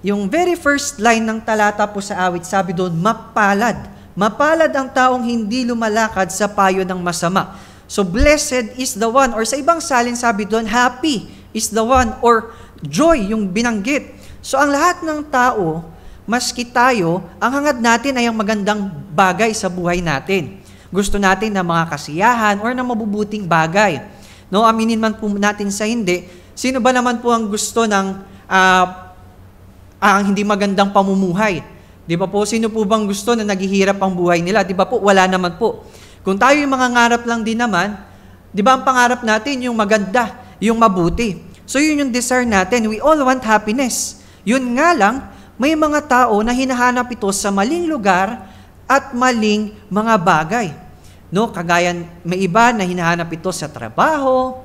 yung very first line ng talata po sa awit, sabi doon, mapalad. Mapalad ang taong hindi lumalakad sa payo ng masama. So, blessed is the one, or sa ibang salin sabi doon, happy is the one, or joy, yung binanggit. So, ang lahat ng tao, maski tayo, ang hangad natin ay ang magandang bagay sa buhay natin. Gusto natin na mga kasiyahan or na mabubuting bagay. No, aminin man po natin sa hindi, sino ba naman po ang gusto ng ang hindi magandang pamumuhay? Di ba po, sino po bang gusto na naghihirap ang buhay nila? Di ba po, wala naman po. Kung tayo yung mga ngarap lang din naman, di ba ang pangarap natin yung maganda, yung mabuti. So yun yung desire natin. We all want happiness. Yun nga lang, may mga tao na hinahanap ito sa maling lugar at maling mga bagay. No, kagaya may iba na hinahanap ito sa trabaho,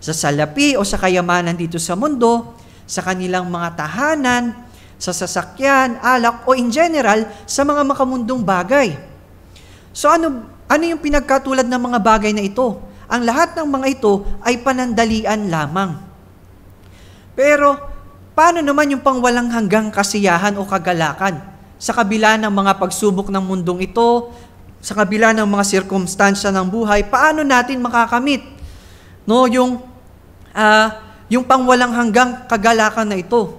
sa salapi o sa kayamanan dito sa mundo, sa kanilang mga tahanan, sa sasakyan, alak o in general sa mga makamundong bagay. So ano yung pinagkatulad ng mga bagay na ito? Ang lahat ng mga ito ay panandalian lamang. Pero paano naman yung pangwalang hanggang kasiyahan o kagalakan? Sa kabila ng mga pagsubok ng mundong ito, sa kabila ng mga sirkumstansya ng buhay, paano natin makakamit yung pangwalang hanggang kagalakan na ito?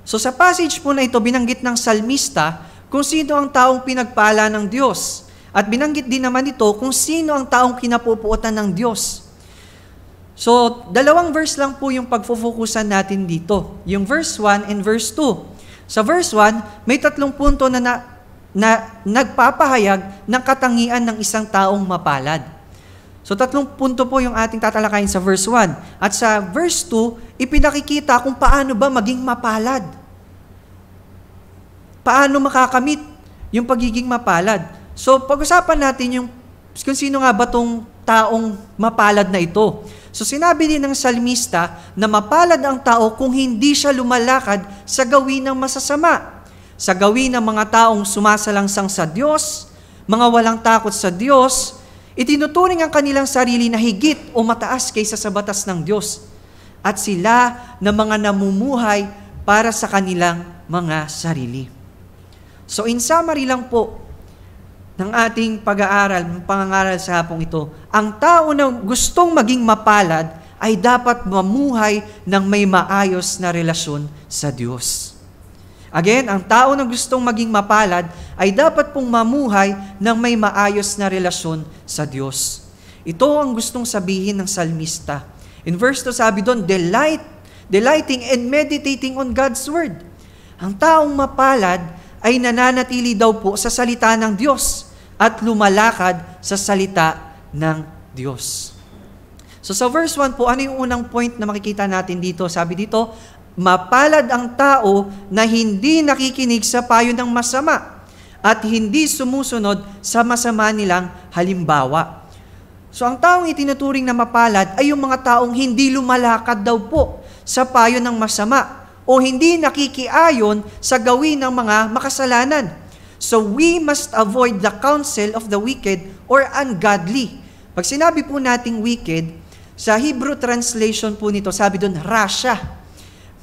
So sa passage po na ito, binanggit ng salmista kung sino ang taong pinagpala ng Diyos. At binanggit din naman ito kung sino ang taong kinapupuotan ng Diyos. So, 2 verse lang po yung pagfufukusan natin dito. Yung verse 1 and verse 2. Sa verse 1, may 3 punto na nagpapahayag ng katangian ng isang taong mapalad. So, 3 punto po yung ating tatalakayin sa verse 1. At sa verse 2, ipinakikita kung paano ba maging mapalad. Paano makakamit yung pagiging mapalad. So, pag-usapan natin kung sino nga ba tong taong mapalad na ito. So, sinabi din ng salmista na mapalad ang tao kung hindi siya lumalakad sa gawin ng masasama, sa gawin ng mga taong sumasalangsang sa Diyos, mga walang takot sa Diyos, itinuturing ang kanilang sarili na higit o mataas kaysa sa batas ng Diyos, at sila na mga namumuhay para sa kanilang mga sarili. So, in summary lang po, ng ating pag-aaral, ng pangangaral sa hapong ito, ang tao na gustong maging mapalad ay dapat mamuhay ng may maayos na relasyon sa Diyos. Again, ang tao na gustong maging mapalad ay dapat pong mamuhay ng may maayos na relasyon sa Diyos. Ito ang gustong sabihin ng salmista. In verse 2 sabi doon, delighting and meditating on God's Word. Ang taong mapalad ay nananatili daw po sa salita ng Diyos at lumalakad sa salita ng Diyos. So sa verse 1 po, ano yung unang point na makikita natin dito? Sabi dito, mapalad ang tao na hindi nakikinig sa payo ng masama at hindi sumusunod sa masama nilang halimbawa. So ang taong itinuturing na mapalad ay yung mga taong hindi lumalakad daw po sa payo ng masama o hindi nakikiayon sa gawin ng mga makasalanan. So we must avoid the counsel of the wicked or ungodly. Pag sinabi po nating wicked, sa Hebrew translation po nito, sabi doon, rasha.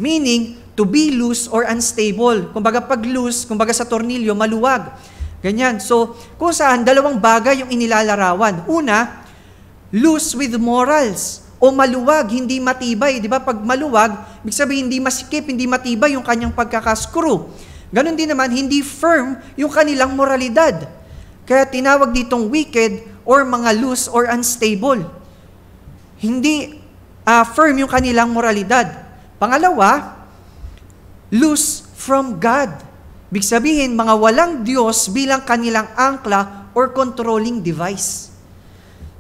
Meaning, to be loose or unstable. Kumbaga pag loose, kumbaga sa tornilyo, maluwag. Ganyan. So, kung saan, 2 bagay yung inilalarawan. Una, loose with morals. O maluwag, hindi matibay. Di ba? Pag maluwag, ibig sabihin, hindi masikip, hindi matibay yung kanyang pagkakaskru. Ganon din naman, hindi firm yung kanilang moralidad. Kaya tinawag ditong wicked or mga loose or unstable. Hindi firm yung kanilang moralidad. Pangalawa, loose from God. Ibig sabihin, mga walang Diyos bilang kanilang angkla or controlling device.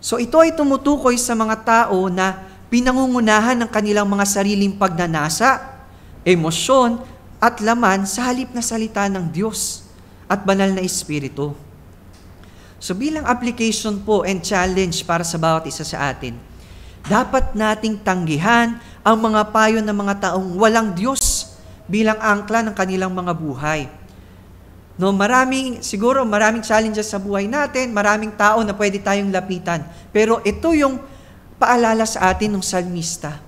So ito ay tumutukoy sa mga tao na pinangungunahan ng kanilang mga sariling pagnanasa, emosyon, at laman sa halip na salita ng Diyos at banal na Espiritu. So bilang application po and challenge para sa bawat isa sa atin, dapat nating tanggihan ang mga payo ng mga taong walang Diyos bilang angkla ng kanilang mga buhay. No, maraming challenges sa buhay natin, maraming tao na pwede tayong lapitan. Pero ito yung paalala sa atin ng salmista.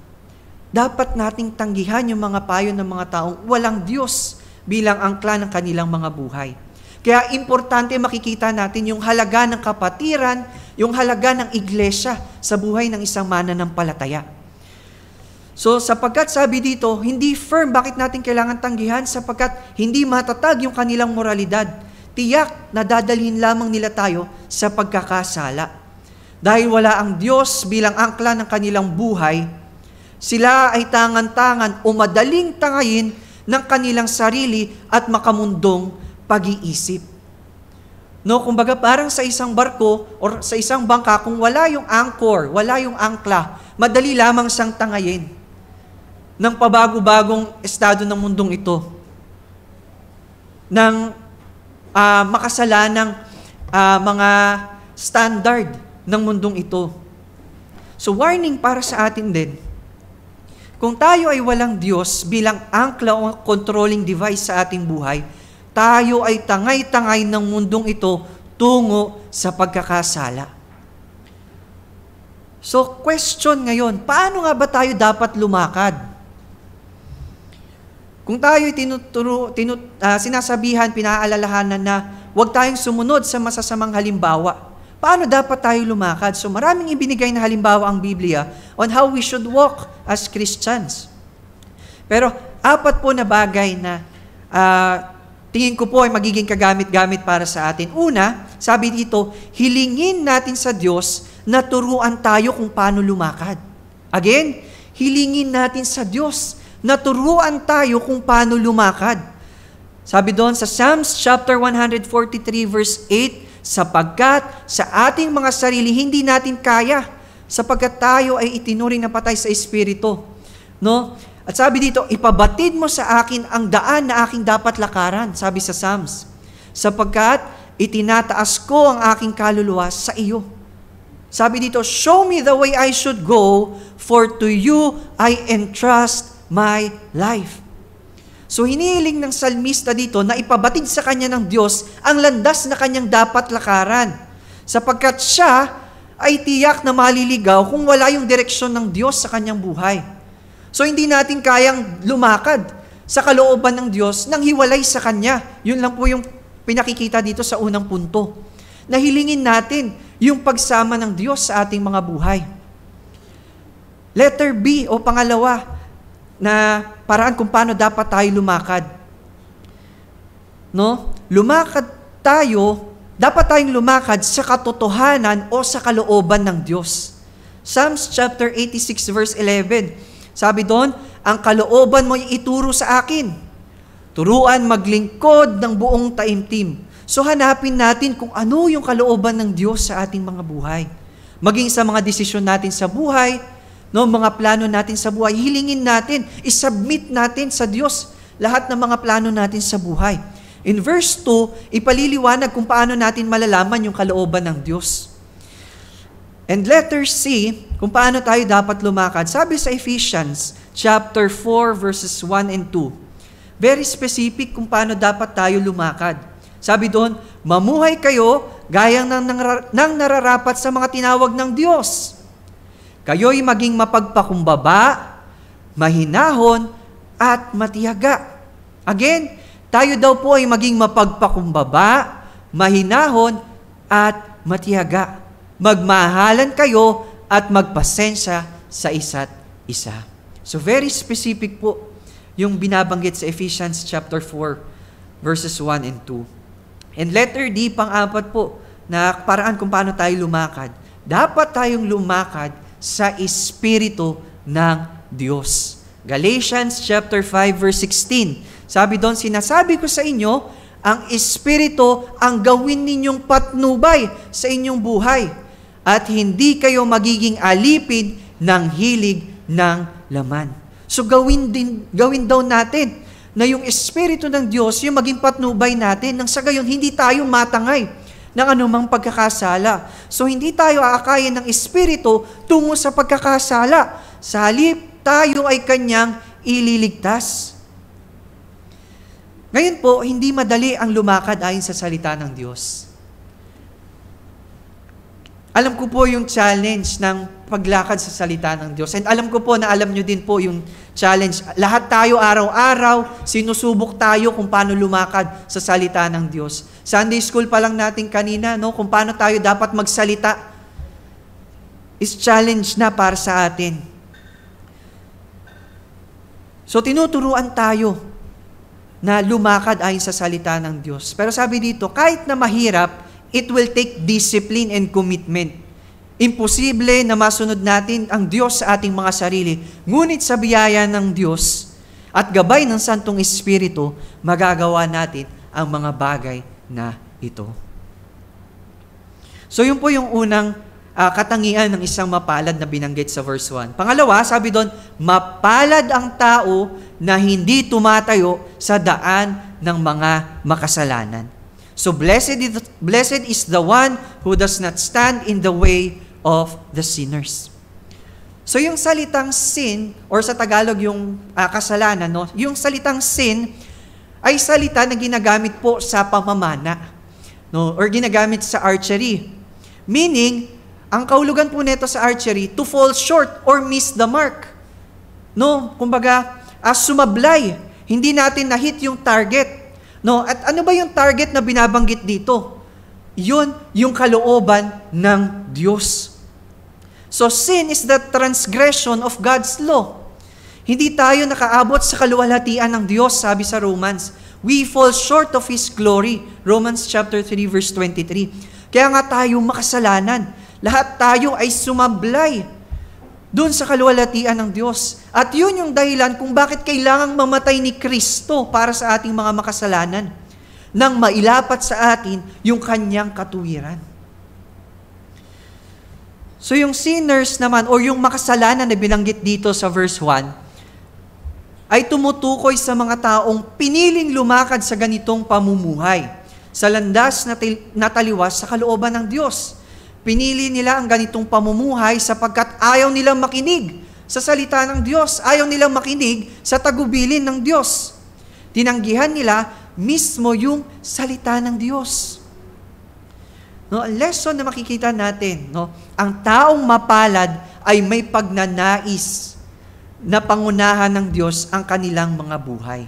Dapat nating tanggihan yung mga payo ng mga taong walang Diyos bilang angkla ng kanilang mga buhay. Kaya importante makikita natin yung halaga ng kapatiran, yung halaga ng iglesia sa buhay ng isang mananampalataya. So sapagkat sabi dito, hindi firm, bakit natin kailangan tanggihan? Sapagkat hindi matatag yung kanilang moralidad. Tiyak na dadalhin lamang nila tayo sa pagkakasala. Dahil wala ang Diyos bilang angkla ng kanilang buhay, sila ay tangan-tangan o madaling tangayin ng kanilang sarili at makamundong pag-iisip. No, kumbaga parang sa isang barko o sa isang bangka, kung wala yung anchor, wala yung angkla, madali lamang siyang tangayin ng pabago-bagong estado ng mundong ito, ng makasalanang mga standard ng mundong ito. So warning para sa atin din, kung tayo ay walang Diyos bilang angkla o controlling device sa ating buhay, tayo ay tangay-tangay ng mundong ito tungo sa pagkakasala. So question ngayon, paano nga ba tayo dapat lumakad? Kung tayo sinasabihan, pinaalalahanan na huwag tayong sumunod sa masasamang halimbawa, paano dapat tayo lumakad? So maraming ibinigay na halimbawa ang Biblia on how we should walk as Christians. Pero 4 po na bagay na tingin ko po ay magiging kagamit-gamit para sa atin. Una, sabi dito, hilingin natin sa Diyos na turuan tayo kung paano lumakad. Again, hilingin natin sa Diyos na turuan tayo kung paano lumakad. Sabi doon sa Psalms chapter 143 verse 8, sapagkat sa ating mga sarili hindi natin kaya, sapagkat tayo ay itinuring na patay sa espiritu. No? At sabi dito, ipabatid mo sa akin ang daan na aking dapat lakaran, sabi sa Psalms, sapagkat itinataas ko ang aking kaluluwa sa iyo. Sabi dito, show me the way I should go, for to you I entrust my life. So hinihiling ng salmista dito na ipabatid sa kanya ng Diyos ang landas na kanyang dapat lakaran, sapagkat siya ay tiyak na maliligaw kung wala yung direksyon ng Diyos sa kanyang buhay. So hindi natin kayang lumakad sa kalooban ng Diyos nang hiwalay sa Kanya. Yun lang po yung pinakikita dito sa unang punto. Nahilingin natin yung pagsama ng Diyos sa ating mga buhay. Letter B o pangalawa na paraan kung paano dapat tayo lumakad. No? Dapat tayong lumakad sa katotohanan o sa kalooban ng Diyos. Psalms chapter 86 verse 11. Sabi doon, ang kalooban mo ay ituro sa akin. Turuan maglingkod ng buong taimtim. So hanapin natin kung ano yung kalooban ng Diyos sa ating mga buhay. Maging sa mga desisyon natin sa buhay, no, mga plano natin sa buhay, hilingin natin, isubmit natin sa Diyos lahat ng mga plano natin sa buhay. In verse 2, ipaliliwanag kung paano natin malalaman yung kalooban ng Diyos. And letter C, kung paano tayo dapat lumakad. Sabi sa Ephesians chapter 4 verses 1 and 2, very specific kung paano dapat tayo lumakad. Sabi doon, mamuhay kayo gayang nang nararapat sa mga tinawag ng Diyos. Kayo'y maging mapagpakumbaba, mahinahon, at matiyaga. Again, tayo daw po ay maging mapagpakumbaba, mahinahon, at matiyaga. Magmahalan kayo at magpasensya sa isa't isa. So very specific po yung binabanggit sa Ephesians chapter 4, verses 1 and 2. And letter D, pang-4 po, na paraan kung paano tayo lumakad. Dapat tayong lumakad sa Espiritu ng Diyos. Galatians chapter 5 verse 16. Sabi doon, sinasabi ko sa inyo, ang Espiritu ang gawin ninyong patnubay sa inyong buhay at hindi kayo magiging alipin ng hilig ng laman. So gawin daw natin na yung Espiritu ng Diyos yung maging patnubay natin nang sa gayon hindi tayo matangay ng anumang pagkakasala. So hindi tayo aakayin ng Espiritu tungo sa pagkakasala. Sa halip, tayo ay Kanyang ililigtas. Ngayon po, hindi madali ang lumakad ayon sa salita ng Diyos. Alam ko po yung challenge ng paglakad sa salita ng Diyos. And alam ko po na alam nyo din po yung challenge. Lahat tayo araw-araw, sinusubok tayo kung paano lumakad sa salita ng Diyos. Sunday school pa lang natin kanina, no, kung paano tayo dapat magsalita, is challenge na para sa atin. So tinuturuan tayo na lumakad ayon sa salita ng Diyos. Pero sabi dito, kahit na mahirap, it will take discipline and commitment. Imposible na masunod natin ang Diyos sa ating mga sarili. Ngunit sa biyaya ng Diyos at gabay ng Santong Espiritu, magagawa natin ang mga bagay na ito. So yun po yung unang katangian ng isang mapalad na binanggit sa verse 1. Pangalawa, sabi doon, mapalad ang tao na hindi tumatayo sa daan ng mga makasalanan. So blessed is the one who does not stand in the way of the sinners. So yung salitang sin, or sa Tagalog yung kasalanan, no? Yung salitang sin ay salita na ginagamit po sa pamamana, no? Or ginagamit sa archery. Meaning, ang kahulugan po nito sa archery, to fall short or miss the mark. No? Kumbaga, sumablay. Hindi natin na-hit yung target. No? At ano ba yung target na binabanggit dito? Yun, yung kalooban ng Diyos. So, sin is the transgression of God's law. Hindi tayo nakaabot sa kaluwalhatian ng Diyos, sabi sa Romans. We fall short of His glory. Romans chapter 3, verse 23. Kaya nga tayo makasalanan. Lahat tayo ay sumablay doon sa kaluwalhatian ng Diyos. At yun yung dahilan kung bakit kailangang mamatay ni Kristo para sa ating mga makasalanan nang mailapat sa atin yung kanyang katuwiran. So yung sinners naman, o yung makasalanan na binanggit dito sa verse 1, ay tumutukoy sa mga taong piniling lumakad sa ganitong pamumuhay, sa landas na taliwas sa kalooban ng Diyos. Pinili nila ang ganitong pamumuhay sapagkat ayaw nilang makinig sa salita ng Diyos, ayaw nilang makinig sa tagubilin ng Diyos. Tinanggihan nila mismo yung salita ng Diyos. No, ang lesson na makikita natin, no, ang taong mapalad ay may pagnanais na pangunahan ng Diyos ang kanilang mga buhay.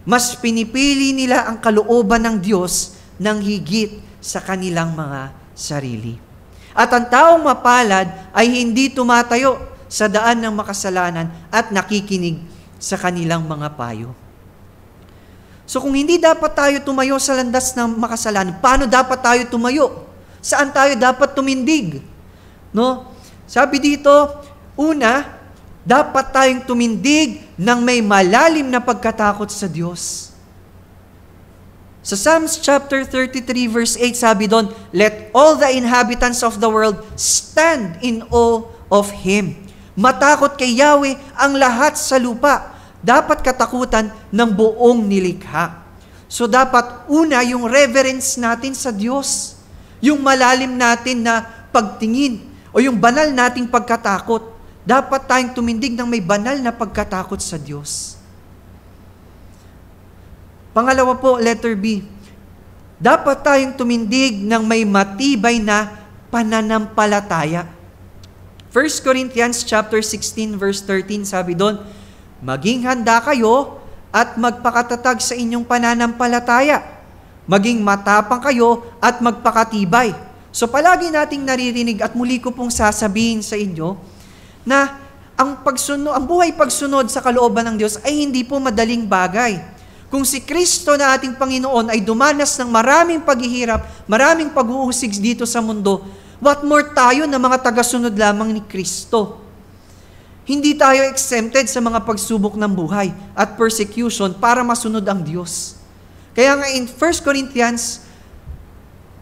Mas pinipili nila ang kalooban ng Diyos ng higit sa kanilang mga sarili. At ang taong mapalad ay hindi tumatayo sa daan ng makasalanan at nakikinig sa kanilang mga payo. So kung hindi dapat tayo tumayo sa landas ng makasalanan, paano dapat tayo tumayo? Saan tayo dapat tumindig? No? Sabi dito, una, dapat tayong tumindig ng may malalim na pagkatakot sa Diyos. Sa Psalms chapter 33 verse 8 sabi doon, let all the inhabitants of the world stand in awe of Him. Matakot kay Yahweh ang lahat sa lupa. Dapat katakutan ng buong nilikha. So dapat una yung reverence natin sa Diyos. Yung malalim natin na pagtingin o yung banal nating pagkatakot. Dapat tayong tumindig ng may banal na pagkatakot sa Diyos. Pangalawa po, letter B. Dapat tayong tumindig ng may matibay na pananampalataya. 1 Corinthians chapter 16 verse 13 sabi doon, maging handa kayo at magpakatatag sa inyong pananampalataya. Maging matapang kayo at magpakatibay. So palagi nating naririnig at muli ko pong sasabihin sa inyo na ang buhay pagsunod sa kalooban ng Diyos ay hindi po madaling bagay. Kung si Kristo na ating Panginoon ay dumanas ng maraming paghihirap, maraming pag-uusig dito sa mundo, what more tayo na mga tagasunod lamang ni Kristo? Hindi tayo exempted sa mga pagsubok ng buhay at persecution para masunod ang Diyos. Kaya nga in 1 Corinthians,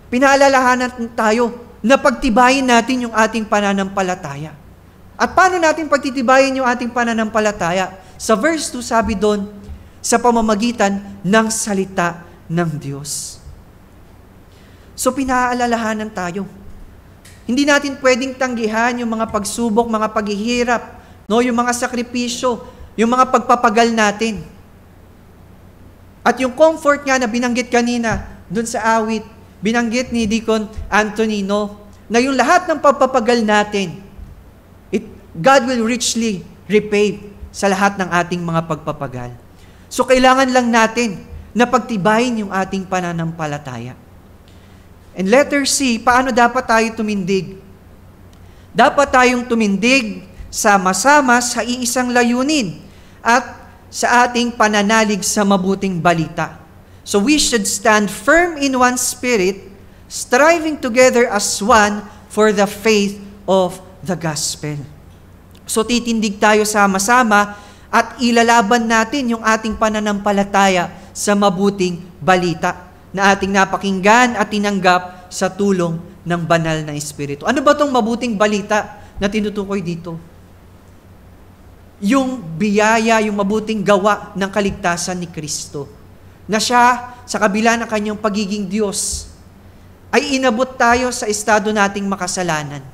pinaalalahanan tayo na pagtibayin natin yung ating pananampalataya. At paano natin pagtitibayin yung ating pananampalataya? Sa verse 2 sabi doon, sa pamamagitan ng salita ng Diyos. So pinaalalahanan tayo. Hindi natin pwedeng tanggihan yung mga pagsubok, mga paghihirap, no, yung mga sakripisyo, yung mga pagpapagal natin. At yung comfort nga na binanggit kanina, dun sa awit, binanggit ni Deacon Anthony, no, na yung lahat ng pagpapagal natin, God will richly repay sa lahat ng ating mga pagpapagal. So kailangan lang natin na pagtibayin yung ating pananampalataya. And letter C, paano dapat tayo tumindig? Dapat tayong tumindig sama-sama sa iisang layunin at sa ating pananalig sa mabuting balita. So we should stand firm in one spirit, striving together as one for the faith of the gospel. So titindig tayo sama-sama at ilalaban natin yung ating pananampalataya sa mabuting balita na ating napakinggan at tinanggap sa tulong ng banal na Espiritu. Ano ba itong mabuting balita na tinutukoy dito? Yung biyaya, yung mabuting gawa ng kaligtasan ni Kristo. Na siya, sa kabila ng kanyang pagiging Diyos, ay inabot tayo sa estado nating makasalanan.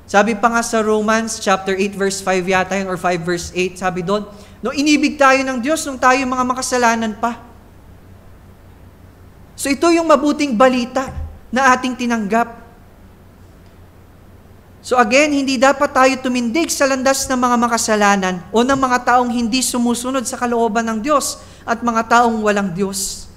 Sabi pa nga sa Romans chapter 8 verse 5 yata yun, or 5 verse 8, sabi doon, no, inibig tayo ng Diyos nung tayo mga makasalanan pa. So ito yung mabuting balita na ating tinanggap. So again, hindi dapat tayo tumindig sa landas ng mga makasalanan o ng mga taong hindi sumusunod sa kalooban ng Diyos at mga taong walang Diyos.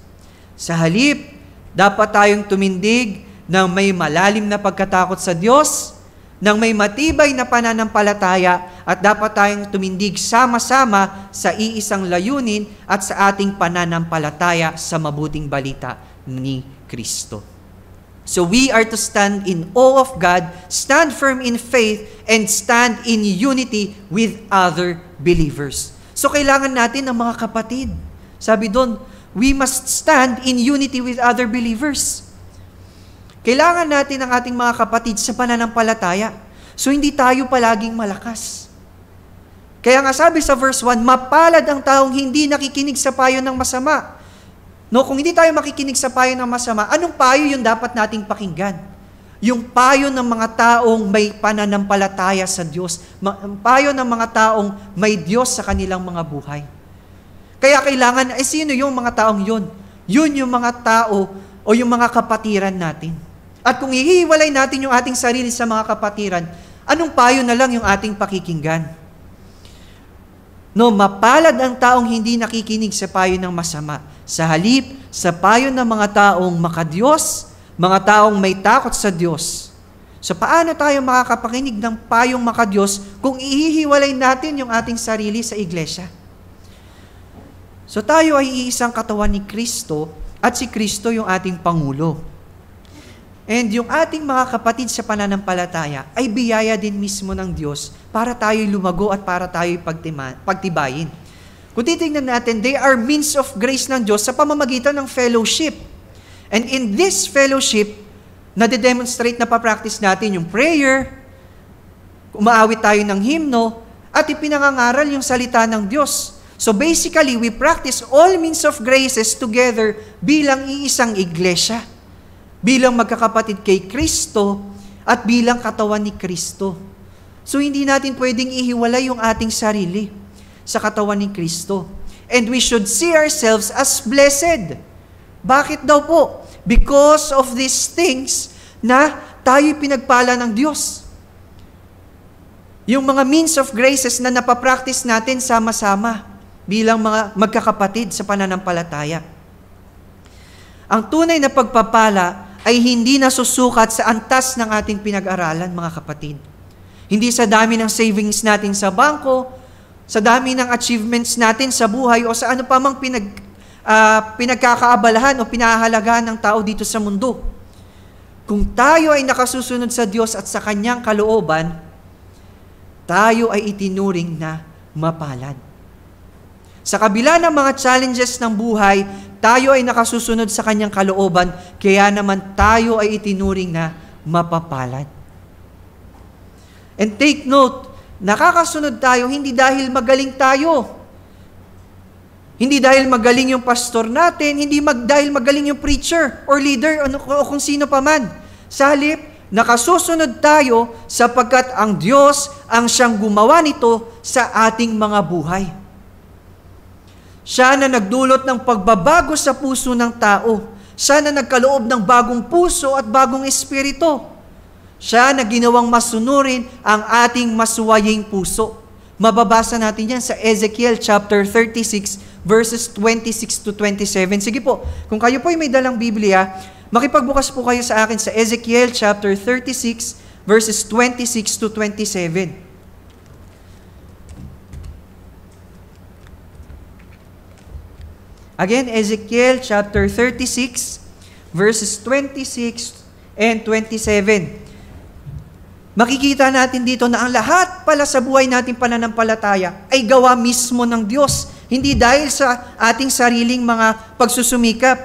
Sa halip, dapat tayong tumindig ng may malalim na pagkatakot sa Diyos, ng may matibay na pananampalataya, at dapat tayong tumindig sama-sama sa iisang layunin at sa ating pananampalataya sa mabuting balita ni Kristo. So we are to stand in awe of God, stand firm in faith, and stand in unity with other believers. So kailangan natin ng mga kapatid. Sabi doon, we must stand in unity with other believers. Kailangan natin ng ating mga kapatid sa pananampalataya. So hindi tayo palaging malakas. Kaya nga sabi sa verse 1, mapalad ang taong hindi nakikinig sa payo ng masama. No, kung hindi tayo makikinig sa payo ng masama, anong payo yung dapat nating pakinggan? Yung payo ng mga taong may pananampalataya sa Diyos. Payo ng mga taong may Diyos sa kanilang mga buhay. Kaya kailangan, sino yung mga taong yun? Yun yung mga tao o yung mga kapatiran natin. At kung ihiwalay natin yung ating sarili sa mga kapatiran, anong payo na lang yung ating pakikinggan? No, mapalad ang taong hindi nakikinig sa payo ng masama. Sa halip, sa payo ng mga taong makadiyos, mga taong may takot sa Diyos. So paano tayo makakapakinig ng payong makadiyos kung ihihiwalay natin yung ating sarili sa iglesia? So tayo ay iisang katawan ni Kristo at si Kristo yung ating Pangulo. And yung ating mga kapatid sa pananampalataya ay biyaya din mismo ng Diyos para tayo lumago at para tayo pagtibayin. Kung titingnan natin, they are means of grace ng Diyos sa pamamagitan ng fellowship. And in this fellowship, nade-demonstrate na pa-practice natin yung prayer, umaawit tayo ng hymno, at ipinangangaral yung salita ng Diyos. So basically, we practice all means of graces together bilang iisang iglesia, bilang magkakapatid kay Kristo, at bilang katawan ni Kristo. So hindi natin pwedeng ihiwalay yung ating sarili sa katawan ni Kristo. And we should see ourselves as blessed. Bakit daw po? Because of these things na tayo'y pinagpala ng Diyos. Yung mga means of graces na napapractice natin sama-sama bilang mga magkakapatid sa pananampalataya. Ang tunay na pagpapala ay hindi nasusukat sa antas ng ating pinag-aralan, mga kapatid. Hindi sa dami ng savings natin sa bangko, sa dami ng achievements natin sa buhay, o sa ano pa mang pinagkakaabalahan o pinahahalagahan ng tao dito sa mundo. Kung tayo ay nakasusunod sa Diyos at sa Kanyang kalooban, tayo ay itinuring na mapalad. Sa kabila ng mga challenges ng buhay, tayo ay nakasusunod sa Kanyang kalooban, kaya naman tayo ay itinuring na mapapalad. And take note, nakakasunod tayo hindi dahil magaling tayo. Hindi dahil magaling yung pastor natin, hindi dahil magaling yung preacher or leader o kung sino pa man. Sa halip, nakasusunod tayo sapagkat ang Diyos ang siyang gumawa nito sa ating mga buhay. Siya na nagdulot ng pagbabago sa puso ng tao. Siya na nagkaloob ng bagong puso at bagong espiritu. Siya na ginawang masunurin ang ating masuwaying puso. Mababasa natin yan sa Ezekiel chapter 36 verses 26 to 27. Sige po, kung kayo po ay may dalang Biblia, makipagbukas po kayo sa akin sa Ezekiel chapter 36 verses 26 to 27. Again, Ezekiel chapter 36 verses 26 and 27. Makikita natin dito na ang lahat pala sa buhay nating pananampalataya ay gawa mismo ng Diyos, hindi dahil sa ating sariling mga pagsusumikap.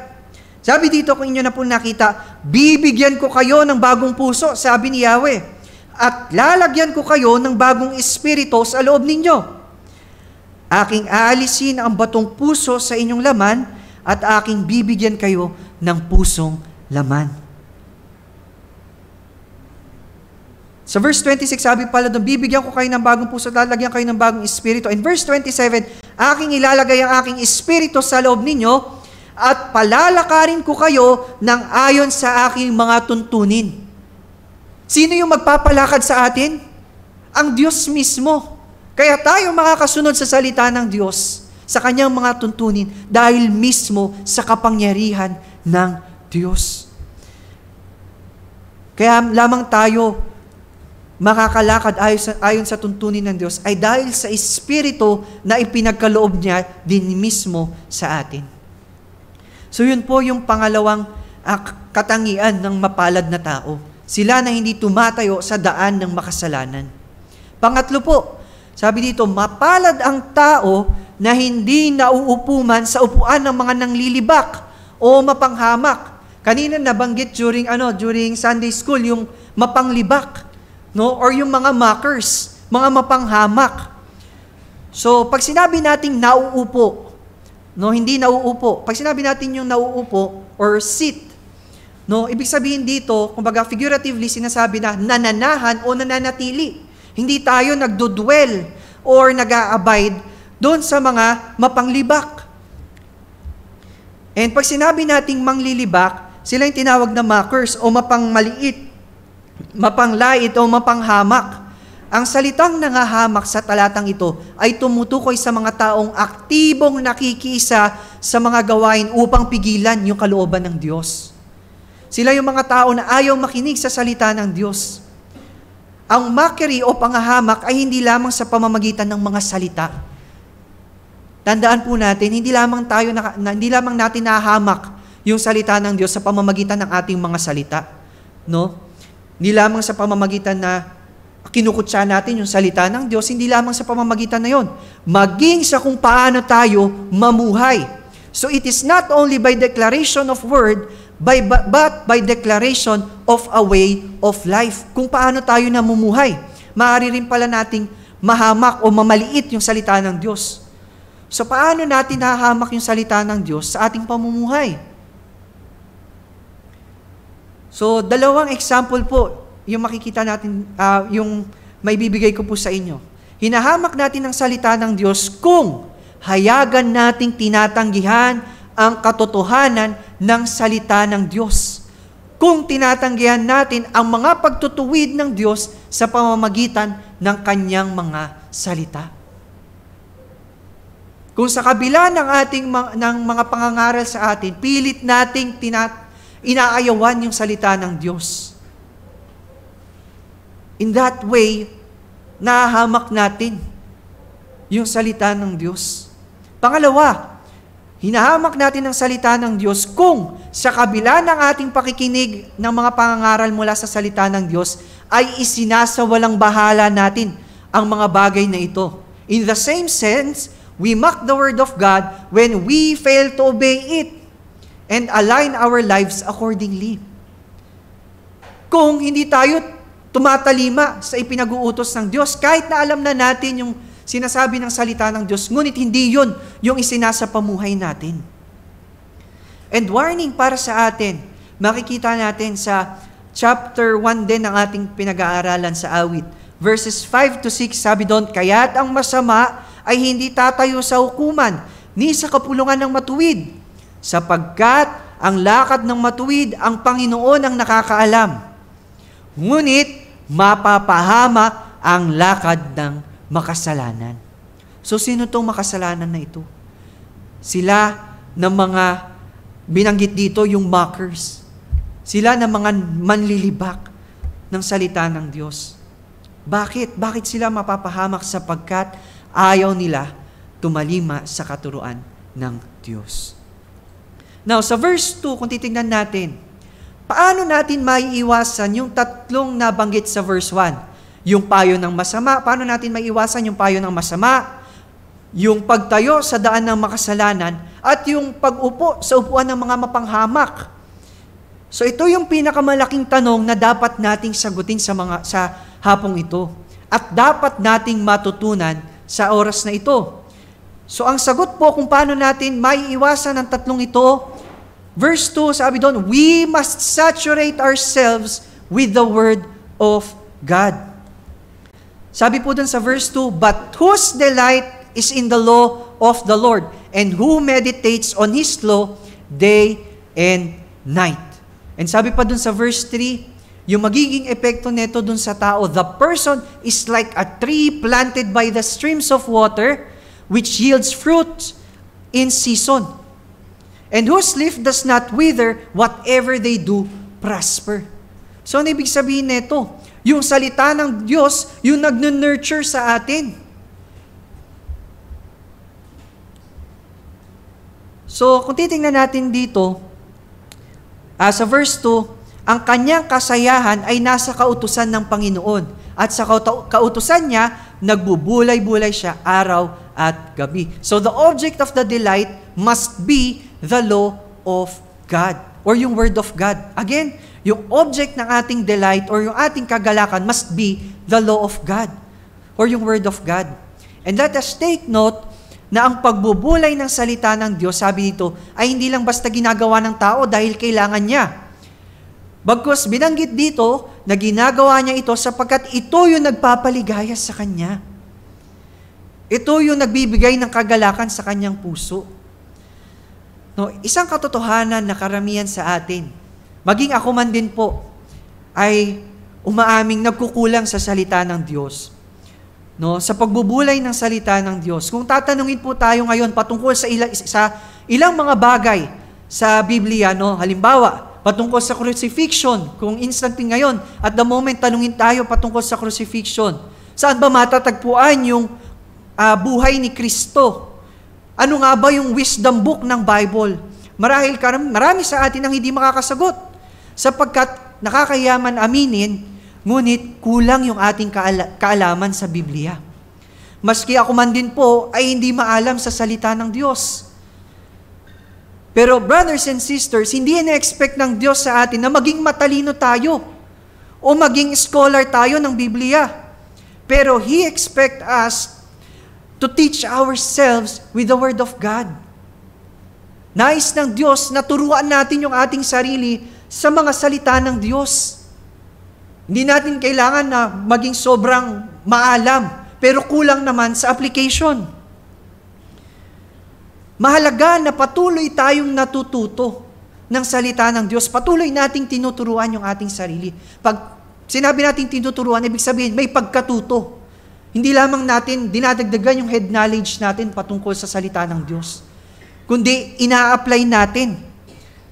Sabi dito, kung inyo na po nakita, bibigyan ko kayo ng bagong puso, sabi ni Yahweh, at lalagyan ko kayo ng bagong espiritu sa loob ninyo. Aking aalisin ang batong puso sa inyong laman at aking bibigyan kayo ng pusong laman. Sa verse 26, sabi pala doon, bibigyan ko kayo ng bagong puso at lalagyan kayo ng bagong espiritu. In verse 27, aking ilalagay ang aking espiritu sa loob ninyo at palalakarin ko kayo ng ayon sa aking mga tuntunin. Sino yung magpapalakad sa atin? Ang Diyos mismo. Kaya tayo makakasunod sa salita ng Diyos, sa kanyang mga tuntunin, dahil mismo sa kapangyarihan ng Diyos. Kaya lamang tayo makakalakad ayon sa tuntunin ng Diyos ay dahil sa Espiritu na ipinagkaloob niya din mismo sa atin. So yun po yung pangalawang katangian ng mapalad na tao. Sila na hindi tumatayo sa daan ng makasalanan. Pangatlo po, sabi dito, mapalad ang tao na hindi nauupo man sa upuan ng mga nanglilibak o mapanghamak. Kanina nabanggit during Sunday school yung mapanglibak. No? Or yung mga mockers, mga mapanghamak. So, pag sinabi nating nauupo, no, hindi nauupo. Pag sinabi natin yung nauupo or sit, no, ibig sabihin dito, kumbaga figuratively sinasabi na nananahan o nananatili. Hindi tayo nagdudwell or nag-a-abide doon sa mga mapanglibak. And pag sinabi nating manglilibak, sila yung tinawag na mockers o mapangmaliit, mapanglait o mapanghamak. Ang salitang nangahamak sa talatang ito ay tumutukoy sa mga taong aktibong nakikiisa sa mga gawain upang pigilan yung kalooban ng Diyos. Sila yung mga tao na ayaw makinig sa salita ng Diyos. Ang mockery o panghahamak ay hindi lamang sa pamamagitan ng mga salita. Tandaan po natin, hindi lamang natin nahahamak yung salita ng Diyos sa pamamagitan ng ating mga salita. No? Hindi lamang sa pamamagitan na kinukutsa natin yung salita ng Diyos, hindi lamang sa pamamagitan na yon, maging sa kung paano tayo mamuhay. So it is not only by declaration of word, but by declaration of a way of life. Kung paano tayo namumuhay. Maaari rin pala nating mahamak o mamaliit yung salita ng Diyos. So paano natin nahahamak yung salita ng Diyos sa ating pamumuhay? So, dalawang example po, yung makikita natin, yung may bibigay ko po sa inyo. Hinahamak natin ang salita ng Diyos kung hayagan nating tinatanggihan ang katotohanan ng salita ng Diyos. Kung tinatanggihan natin ang mga pagtutuwid ng Diyos sa pamamagitan ng kanyang mga salita. Kung sa kabila ng mga pangangaral sa atin, pilit nating inaayawan yung salita ng Diyos. In that way, nahahamak natin yung salita ng Diyos. Pangalawa, hinahamak natin ang salita ng Diyos kung sa kabila ng ating pakikinig ng mga pangangaral mula sa salita ng Diyos, ay isinasawalang bahala natin ang mga bagay na ito. In the same sense, we mock the Word of God when we fail to obey it and align our lives accordingly. Kung hindi tayo tumatalima sa ipinag-uutos ng Diyos, kahit na alam na natin yung sinasabi ng salita ng Diyos, ngunit hindi yun yung isinasapamuhay natin. And warning para sa atin, makikita natin sa chapter 1 din ng ating pinag-aaralan sa awit. Verses 5 to 6, sabi doon, kaya't ang masama ay hindi tatayo sa hukuman, ni sa kapulungan ng matuwid, sapagkat ang lakad ng matuwid ang Panginoon ang nakakaalam. Ngunit, mapapahamak ang lakad ng makasalanan. So, sino itong makasalanan na ito? Sila ng mga binanggit dito, yung mockers. Sila ng mga manlilibak ng salita ng Diyos. Bakit? Bakit sila mapapahamak? Sapagkat ayaw nila tumalima sa katuruan ng Diyos. Now, sa verse 2, kung titignan natin, paano natin maiiwasan yung tatlong nabanggit sa verse 1? Yung payo ng masama, paano natin maiiwasan yung payo ng masama? Yung pagtayo sa daan ng makasalanan, at yung pag-upo sa upuan ng mga mapanghamak. So ito yung pinakamalaking tanong na dapat nating sagutin sa hapong ito. At dapat nating matutunan sa oras na ito. So ang sagot po kung paano natin maiiwasan ang tatlong ito, verse 2, sabi doon, we must saturate ourselves with the Word of God. Sabi po doon sa verse 2, but whose delight is in the law of the Lord, and who meditates on His law day and night. And sabi pa dun sa verse 3, yung magiging epekto nito dun sa tao, the person is like a tree planted by the streams of water, which yields fruit in season, and whose leaf does not wither, whatever they do prosper. So, ano ibig sabihin nito? Yung salita ng Diyos, yung nag-nurture sa atin. So, kung titingnan natin dito, sa verse 2, ang kanyang kasayahan ay nasa kautusan ng Panginoon. At sa kautusan niya, nagbubulay-bulay siya araw at gabi. So, the object of the delight must be the law of God, or yung Word of God. Again, yung object ng ating delight or yung ating kagalakan must be the law of God, or yung Word of God. And let us take note na ang pagbubulay ng salita ng Diyos, sabi dito, ay hindi lang basta ginagawa ng tao dahil kailangan niya. Bagkus binanggit dito na ginagawa niya ito sapagkat ito yung nagpapaligaya sa kanya. Ito yung nagbibigay ng kagalakan sa kanyang puso. No, isang katotohanan na karamihan sa atin, maging ako man din po, ay umaaming nagkukulang sa salita ng Diyos. No, sa pagbubulay ng salita ng Diyos. Kung tatanungin po tayo ngayon patungkol sa ilang mga bagay sa Biblia, no, halimbawa, patungkol sa crucifixion, kung instantly ngayon, at the moment tanungin tayo patungkol sa crucifixion, saan ba matatagpuan yung buhay ni Kristo? Ano nga ba yung wisdom book ng Bible? Marahil marami sa atin ang hindi makakasagot, sapagkat nakakayaman aminin, ngunit kulang yung ating kaalaman sa Biblia. Maski ako man din po ay hindi maalam sa salita ng Diyos. Pero brothers and sisters, hindi na-expect ng Diyos sa atin na maging matalino tayo o maging scholar tayo ng Biblia. Pero He expect us to teach ourselves with the Word of God. Nais ng Diyos na turuan natin yung ating sarili sa mga salita ng Diyos. Hindi natin kailangan na maging sobrang maalam, pero kulang naman sa application. Mahalaga na patuloy tayong natututo ng salita ng Diyos. Patuloy nating tinuturuan yung ating sarili. Pag sinabi nating tinuturuan, ibig sabihin may pagkatuto. Hindi lamang natin dinadagdagan yung head knowledge natin patungkol sa salita ng Diyos, kundi ina-apply natin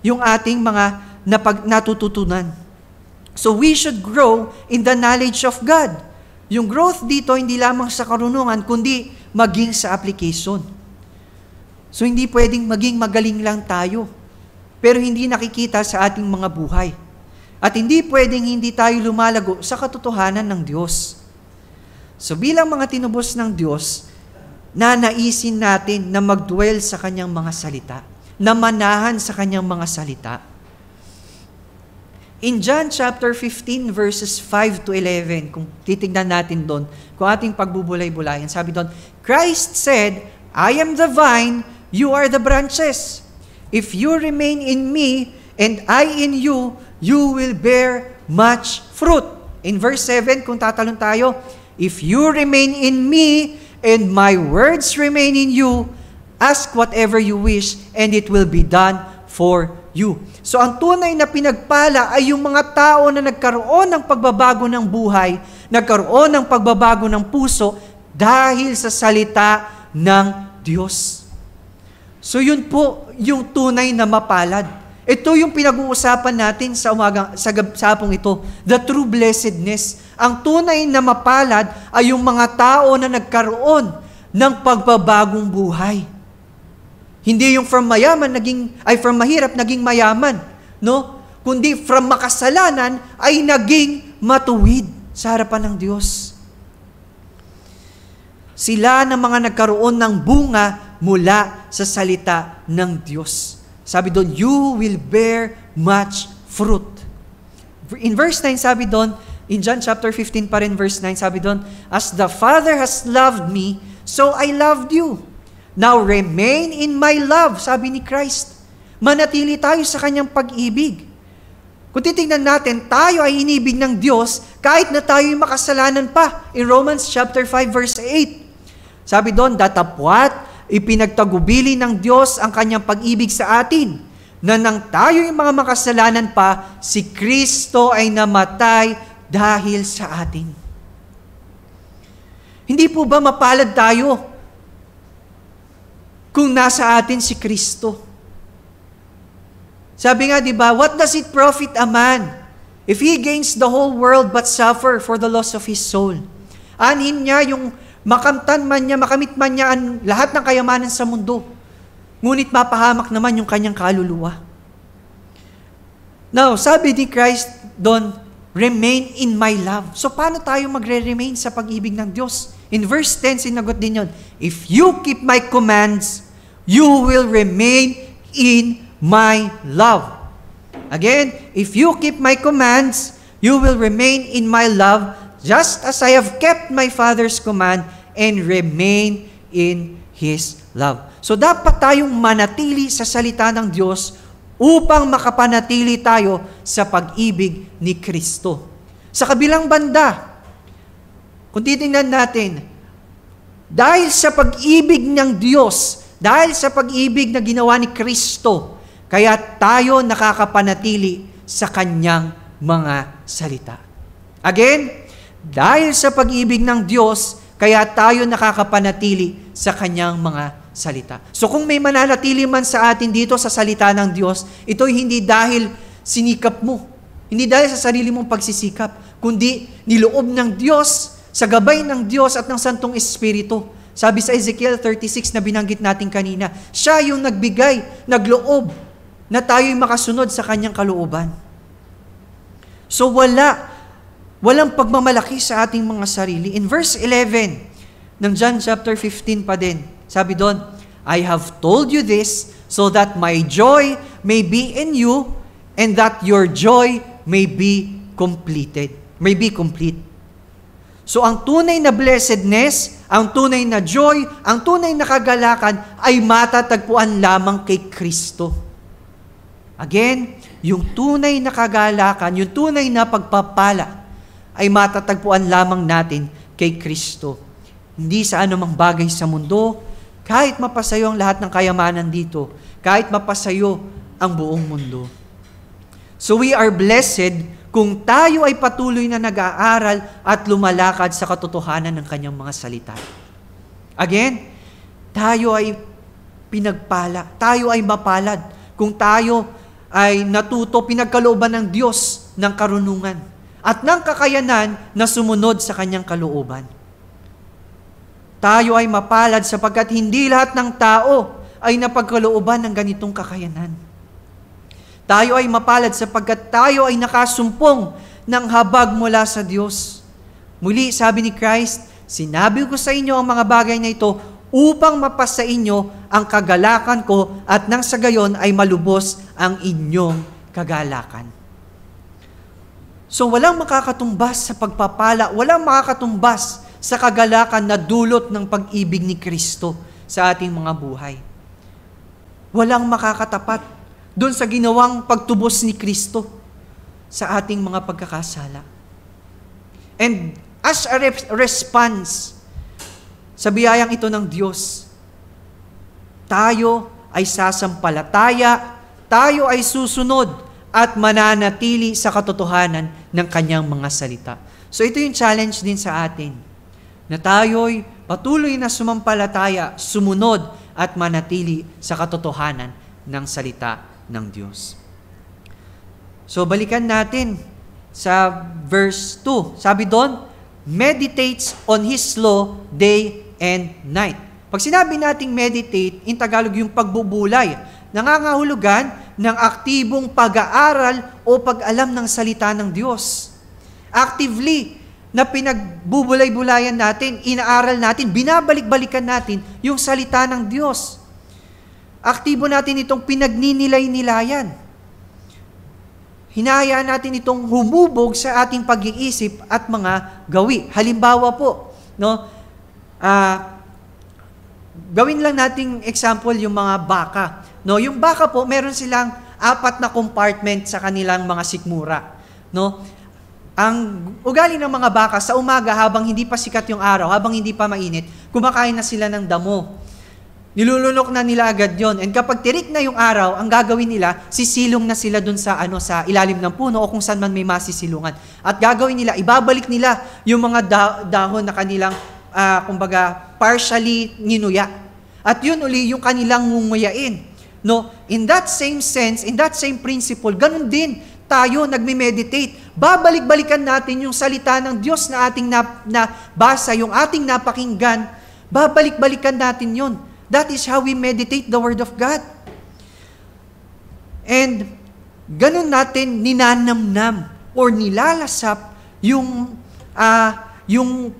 yung ating mga natututunan. So we should grow in the knowledge of God. Yung growth dito, hindi lamang sa karunungan, kundi maging sa application. So hindi pwedeng maging magaling lang tayo, pero hindi nakikita sa ating mga buhay. At hindi pwedeng hindi tayo lumalago sa katotohanan ng Diyos. So bilang mga tinubos ng Diyos, nanaisin natin na mag-dwell sa Kanyang mga salita, na manahan sa Kanyang mga salita. In John chapter 15 verses 5 to 11, kung titignan natin doon, kung ating pagbubulay-bulayan, sabi doon, Christ said, I am the vine, you are the branches. If you remain in me, and I in you, you will bear much fruit. In verse 7, kung tatalon tayo, if you remain in me, and my words remain in you, ask whatever you wish, and it will be done for you. So ang tunay na pinagpala ay yung mga tao na nagkaroon ng pagbabago ng buhay, nagkaroon ng pagbabago ng puso, dahil sa salita ng Diyos. So yun po yung tunay na mapalad. Ito yung pinag-uusapan natin sa hapong ito, the true blessedness. Ang tunay na mapalad ay yung mga tao na nagkaroon ng pagbabagong buhay. Hindi yung from mahirap naging mayaman, no? Kundi from makasalanan ay naging matuwid sa harapan ng Diyos. Sila na mga nagkaroon ng bunga mula sa salita ng Diyos. Sabi doon, you will bear much fruit. In verse 9, sabi doon, in John chapter 15 pa rin, verse 9, sabi doon, as the Father has loved me, so I loved you. Now remain in my love, sabi ni Christ. Manatili tayo sa kanyang pag-ibig. Kung titingnan natin, tayo ay inibig ng Diyos kahit na tayo ay makasalanan pa. In Romans chapter 5, verse 8, sabi doon, datapwat, ipinagtagubili ng Diyos ang kanyang pag-ibig sa atin, na nang tayo yung mga makasalanan pa, si Kristo ay namatay dahil sa atin. Hindi po ba mapalad tayo kung nasa atin si Kristo? Sabi nga, di ba, what does it profit a man if he gains the whole world but suffer for the loss of his soul? Anhin niya yung makamtan man niya, makamit man niya ang lahat ng kayamanan sa mundo, ngunit mapahamak naman yung kanyang kaluluwa. Now, sabi ni Christ doon, remain in my love. So, paano tayo magre-remain sa pag-ibig ng Diyos? In verse 10, sinagot din yun, if you keep my commands, you will remain in my love. Again, if you keep my commands, you will remain in my love, just as I have kept my Father's command and remain in His love. So dapat tayong manatili sa salita ng Diyos upang makapanatili tayo sa pag-ibig ni Kristo. Sa kabilang banda, kung titingnan natin, dahil sa pag-ibig ng Diyos, dahil sa pag-ibig na ginawa ni Kristo, kaya tayo nakakapanatili sa Kanyang mga salita. Again, dahil sa pag-ibig ng Diyos, kaya tayo nakakapanatili sa Kanyang mga salita. So kung may mananatili man sa atin dito sa salita ng Diyos, ito'y hindi dahil sinikap mo, hindi dahil sa sarili mong pagsisikap, kundi niloob ng Diyos, sa gabay ng Diyos at ng Santong Espiritu. Sabi sa Ezekiel 36 na binanggit natin kanina, siya yung nagbigay, nagloob, na tayo'y makasunod sa Kanyang kalooban. So walang pagmamalaki sa ating mga sarili. In verse 11 ng John chapter 15 pa din, sabi doon, I have told you this so that my joy may be in you and that your joy may be complete. So ang tunay na blessedness, ang tunay na joy, ang tunay na kagalakan ay matatagpuan lamang kay Kristo. Again, yung tunay na kagalakan, yung tunay na pagpapala ay matatagpuan lamang natin kay Kristo. Hindi sa anumang bagay sa mundo, kahit mapasayo ang lahat ng kayamanan dito, kahit mapasayo ang buong mundo. So we are blessed kung tayo ay patuloy na nag-aaral at lumalakad sa katotohanan ng Kanyang mga salita. Again, tayo ay pinagpala, tayo ay mapalad kung tayo ay natuto, pinagkalooban ng Diyos ng karunungan at ng kakayanan na sumunod sa Kanyang kalooban. Tayo ay mapalad sapagkat hindi lahat ng tao ay napagkalooban ng ganitong kakayanan. Tayo ay mapalad sapagkat tayo ay nakasumpong ng habag mula sa Diyos. Muli, sabi ni Christ, sinabi ko sa inyo ang mga bagay na ito upang mapasa inyo ang kagalakan ko at nang sa gayon ay malubos ang inyong kagalakan. So walang makakatumbas sa pagpapala, walang makakatumbas sa kagalakan na dulot ng pag-ibig ni Kristo sa ating mga buhay. Walang makakatapat doon sa ginawang pagtubos ni Kristo sa ating mga pagkakasala. And as a response sa biyayang ito ng Diyos, tayo ay sasampalataya, tayo ay susunod at mananatili sa katotohanan ng Kanyang mga salita. So ito yung challenge din sa atin, na tayo'y patuloy na sumampalataya, sumunod at manatili sa katotohanan ng salita ng Diyos. So balikan natin sa verse 2. Sabi doon, meditates on His law day and night. Pag sinabi nating meditate, in Tagalog yung pagbubulay, nangangahulugan ng aktibong pag-aaral o pag-alam ng salita ng Diyos. Actively, na pinagbubulay-bulayan natin, inaaral natin, binabalik-balikan natin yung salita ng Diyos. Aktibo natin itong pinagninilay-nilayan. Hinahayaan natin itong humubog sa ating pag-iisip at mga gawi. Halimbawa po, no, gawin lang nating example yung mga baka. No, yung baka po, meron silang 4 na compartment sa kanilang mga sikmura. No? Ang ugali ng mga baka, sa umaga habang hindi pa sikat yung araw, habang hindi pa mainit, kumakain na sila ng damo. Nilulunok na nila agad yon. And kapag tirik na yung araw, ang gagawin nila, sisilong na sila dun sa ilalim ng puno o kung saan man may masisilungan. At gagawin nila, ibabalik nila yung mga dahon na kanilang, partially ninuya. At yun uli yung kanilang ngunguyain. No? In that same sense, in that same principle, ganun din tayo nagme-meditate. Babalik-balikan natin yung salita ng Diyos na ating nabasa, yung ating napakinggan. Babalik-balikan natin yun. That is how we meditate the Word of God. And ganun natin ninanamnam or nilalasap yung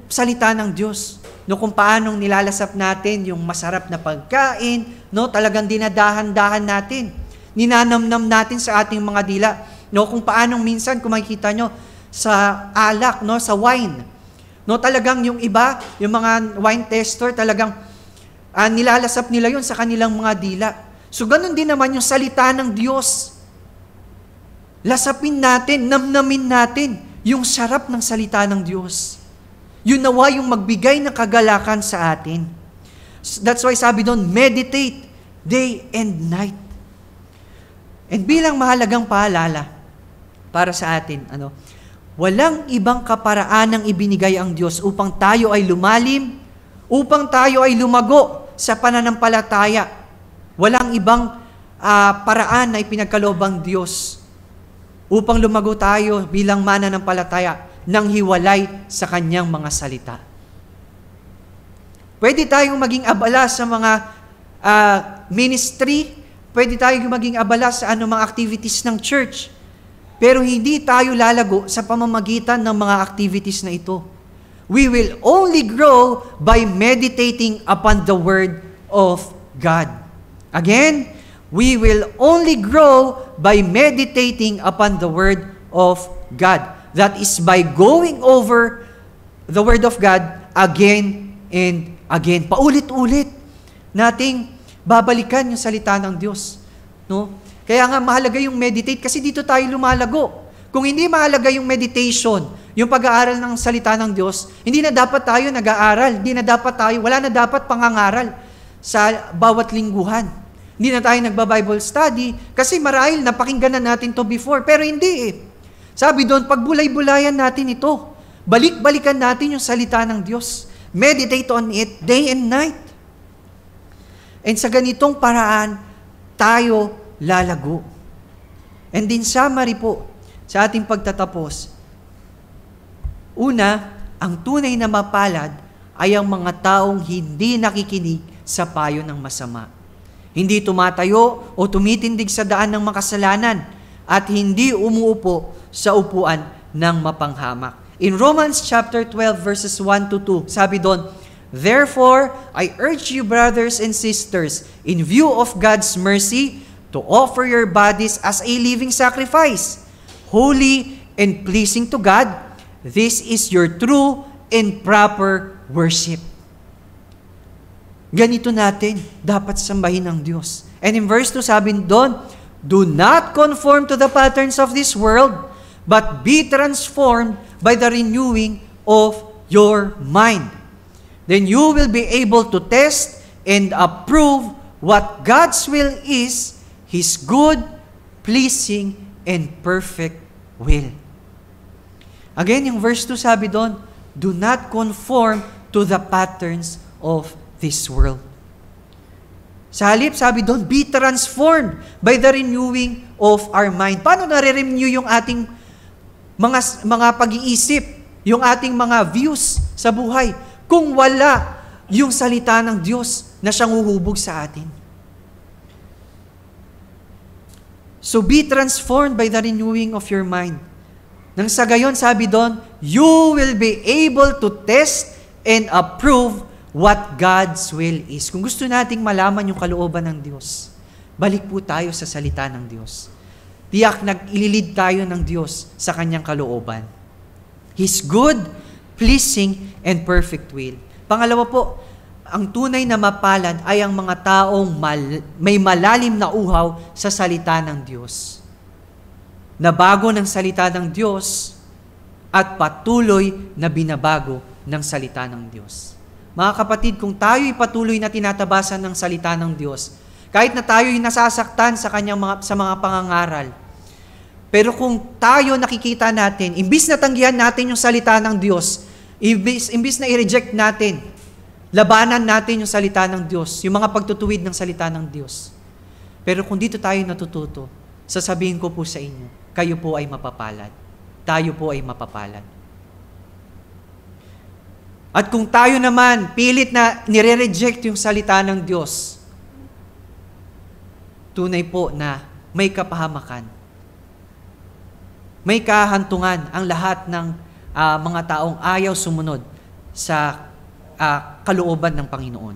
salita ng Diyos. No, kung paanong nilalasap natin yung masarap na pagkain, no, talagang dinadahan-dahan natin. Ninanamnam natin sa ating mga dila. No, kung paanong minsan, kung makikita nyo, sa alak, no, sa wine. No, talagang yung iba, yung mga wine tester, talagang nilalasap nila yun sa kanilang mga dila. So, ganun din naman yung salita ng Diyos. Lasapin natin, namnamin natin yung sarap ng salita ng Diyos. Yun nawa yung magbigay ng kagalakan sa atin. That's why sabi doon, meditate day and night. And bilang mahalagang paalala para sa atin, walang ibang kaparaan ang ibinigay ang Diyos upang tayo ay lumalim, upang tayo ay lumago sa pananampalataya. Walang ibang paraan na ipinagkaloob Diyos upang lumago tayo bilang mananampalataya nang hiwalay sa kanyang mga salita. Pwede tayong maging abala sa mga ministry, pwede tayong maging abala sa anumang activities ng church, pero hindi tayo lalago sa pamamagitan ng mga activities na ito. We will only grow by meditating upon the Word of God. Again, we will only grow by meditating upon the Word of God. That is by going over the Word of God again and again. Paulit-ulit nating babalikan yung salita ng Diyos. No? Kaya nga mahalaga yung meditate kasi dito tayo lumalago. Kung hindi mahalaga yung meditation, yung pag-aaral ng salita ng Diyos, hindi na dapat tayo nag-aaral, wala na dapat pangangaral sa bawat lingguhan. Hindi na tayo nagba-Bible study kasi marahil napakinggan na natin to before, pero hindi eh. Sabi doon, pagbulay-bulayan natin ito. Balik-balikan natin yung salita ng Diyos. Meditate on it day and night. And sa ganitong paraan, tayo lalago. And in summary po, sa ating pagtatapos, una, ang tunay na mapalad ay ang mga taong hindi nakikinig sa payo ng masama. Hindi tumatayo o tumitindig sa daan ng makasalanan at hindi umuupo sa upuan ng mapanghamak. In Romans chapter 12 verses 1 to 2, sabi doon, therefore, I urge you brothers and sisters, in view of God's mercy, to offer your bodies as a living sacrifice, holy and pleasing to God. This is your true and proper worship. Ganito natin dapat sambahin ng Diyos. And in verse 2 sabi doon, do not conform to the patterns of this world, but be transformed by the renewing of your mind. Then you will be able to test and approve what God's will is, His good, pleasing, and perfect will. Again, yung verse 2 sabi doon, do not conform to the patterns of this world. Sa halip, sabi doon, be transformed by the renewing of our mind. Paano nare-renew yung ating mga pag-iisip, yung ating mga views sa buhay, kung wala yung salita ng Diyos na siyang huhubog sa atin? So be transformed by the renewing of your mind. Nang sa gayon, sabi doon, you will be able to test and approve what God's will is. Kung gusto nating malaman yung kalooban ng Diyos, balik po tayo sa salita ng Diyos. Tiyak ililid tayo ng Diyos sa kanyang kalooban. His good, pleasing, and perfect will. Pangalawa po, ang tunay na mapalad ay ang mga taong may malalim na uhaw sa salita ng Diyos. Nabago ng salita ng Diyos at patuloy na binabago ng salita ng Diyos. Mga kapatid, kung tayo'y patuloy na tinatabasan ng salita ng Diyos, kahit na tayo'y nasasaktan sa mga pangangaral, pero kung tayo nakikita natin, imbis na tanggihan natin yung salita ng Diyos, imbis na i-reject natin, labanan natin yung salita ng Diyos, yung mga pagtutuwid ng salita ng Diyos. Pero kung dito tayo natututo, sasabihin ko po sa inyo, kayo po ay mapapalad. Tayo po ay mapapalad. At kung tayo naman, pilit na nire-reject yung salita ng Diyos, tunay po na may kapahamakan, may kahantungan ang lahat ng mga taong ayaw sumunod sa kalooban ng Panginoon.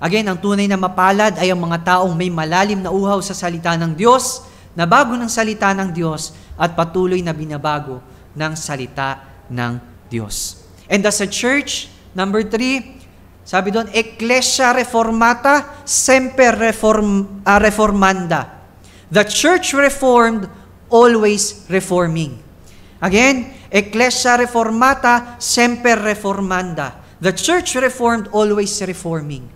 Again, ang tunay na mapalad ay ang mga taong may malalim na uhaw sa salita ng Diyos, nabago ng salita ng Diyos, at patuloy na binabago ng salita ng Diyos. And as a church, number 3, sabi doon, Ecclesia Reformata Semper Reformanda. The church reformed, always reforming. Again, Ecclesia Reformata Semper Reformanda. The church reformed, always reforming.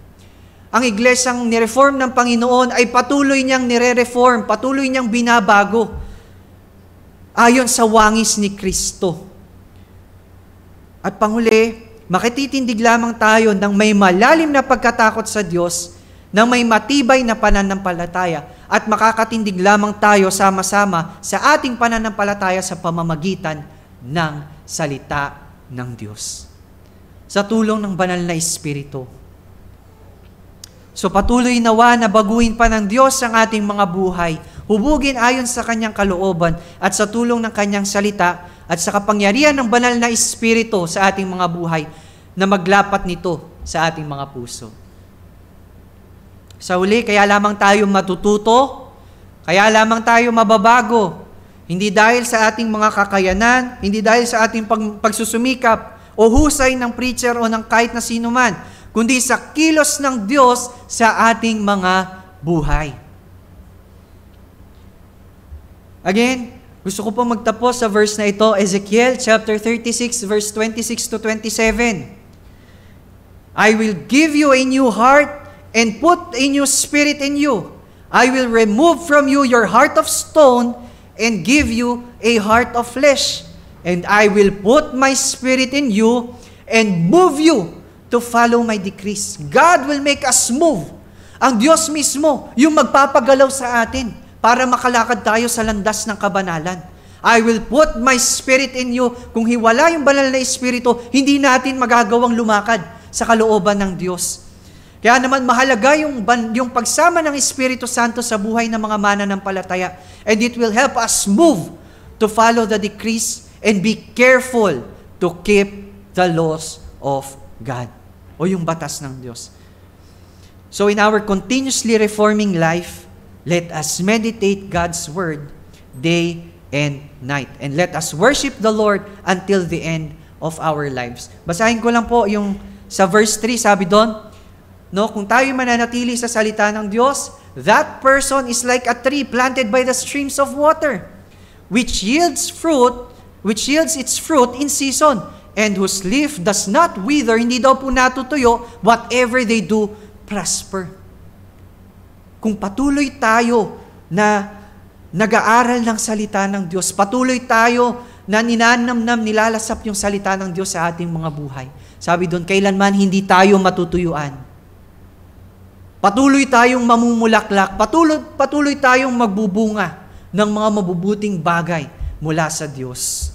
Ang iglesyang nireform ng Panginoon ay patuloy niyang nire-reform, patuloy niyang binabago ayon sa wangis ni Kristo. At panghuli, makititindig lamang tayo ng may malalim na pagkatakot sa Diyos, ng may matibay na pananampalataya, at makakatindig lamang tayo sama-sama sa ating pananampalataya sa pamamagitan ng salita ng Diyos. Sa tulong ng banal na Espiritu. So patuloy nawa na baguhin pa ng Diyos ang ating mga buhay, hubugin ayon sa kanyang kalooban at sa tulong ng kanyang salita at sa kapangyarihan ng banal na Espiritu sa ating mga buhay na maglapat nito sa ating mga puso. Sa huli, kaya lamang tayo matututo, kaya lamang tayo mababago, hindi dahil sa ating mga kakayanan, hindi dahil sa ating pagsusumikap o husay ng preacher o ng kahit na sino man, kundi sa kilos ng Diyos sa ating mga buhay. Again, gusto ko po magtapos sa verse na ito, Ezekiel chapter 36, verse 26 to 27. I will give you a new heart and put a new spirit in you. I will remove from you your heart of stone and give you a heart of flesh. And I will put my spirit in you and move you to follow my decrees. God will make us move. Ang Diyos mismo, yung magpapagalaw sa atin para makalakad tayo sa landas ng kabanalan. I will put my spirit in you. Kung hiwala yung banal na Espiritu, hindi natin magagawang lumakad sa kalooban ng Diyos. Kaya naman mahalaga yung pagsama ng Espiritu Santo sa buhay ng mga mananampalataya. And it will help us move to follow the decrees and be careful to keep the laws of God o yung batas ng Diyos. So in our continuously reforming life, let us meditate God's Word day and night. And let us worship the Lord until the end of our lives. Basahin ko lang po yung sa verse 3, sabi doon, no, kung tayo mananatili sa salita ng Diyos, that person is like a tree planted by the streams of water, which yields its fruit in season, and whose leaf does not wither, hindi daw po natutuyo, whatever they do, prosper. Kung patuloy tayo na nag-aaral ng salita ng Diyos, patuloy tayo na ninanamnam, nilalasap yung salita ng Diyos sa ating mga buhay, Sabi doon, kailanman hindi tayo matutuyuan. Patuloy tayong mamumulaklak, patuloy tayong magbubunga ng mga mabubuting bagay mula sa Diyos.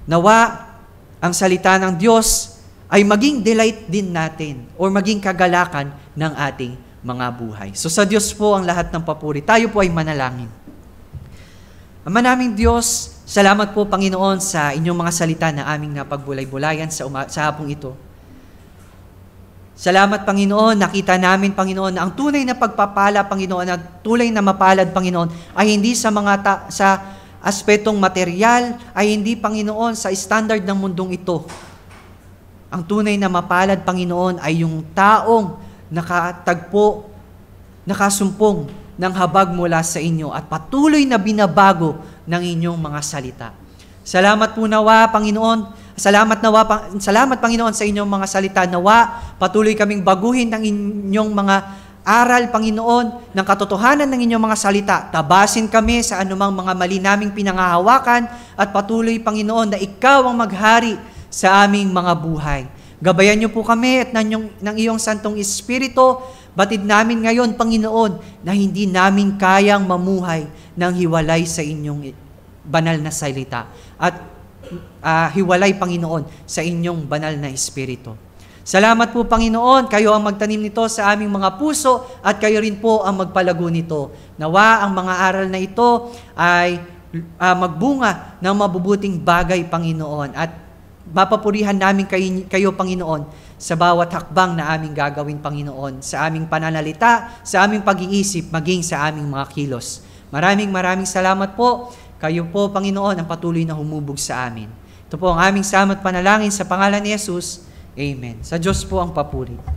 Nawa, ang salita ng Diyos ay maging delight din natin or maging kagalakan ng ating mga buhay. So sa Diyos po ang lahat ng papuri. Tayo po ay manalangin. Ama naming Diyos, salamat po Panginoon sa inyong mga salita na aming napagbulay-bulayan sa hapong ito. Salamat Panginoon, nakita namin Panginoon na ang tunay na pagpapala Panginoon at tunay na mapalad Panginoon ay hindi sa sa aspetong material, ay hindi Panginoon sa standard ng mundong ito. Ang tunay na mapalad Panginoon ay yung taong nakatagpo, nakasumpong ng habag mula sa inyo at patuloy na binabago ng inyong mga salita. Salamat po nawa Panginoon. Salamat Panginoon sa inyong mga salita. Nawa, patuloy kaming baguhin ng inyong mga aral, Panginoon, ng katotohanan ng inyong mga salita. Tabasin kami sa anumang mga mali naming pinangahawakan at patuloy, Panginoon, na ikaw ang maghari sa aming mga buhay. Gabayan niyo po kami at ng iyong Santong Espiritu. Batid namin ngayon, Panginoon, na hindi namin kayang mamuhay ng hiwalay sa inyong banal na salita. At hiwalay, Panginoon, sa inyong banal na Espiritu. Salamat po, Panginoon, kayo ang magtanim nito sa aming mga puso at kayo rin po ang magpalago nito. Nawa ang mga aral na ito ay magbunga ng mabubuting bagay, Panginoon, at mapapurihan namin kayo, Panginoon, sa bawat hakbang na aming gagawin, Panginoon, sa aming pananalita, sa aming pag-iisip, maging sa aming mga kilos. Maraming salamat po. Kayo po, Panginoon, ang patuloy na humubog sa amin. Ito po ang aming salamat panalangin sa pangalan ni Jesus. Amen. Sa Diyos po ang papuri.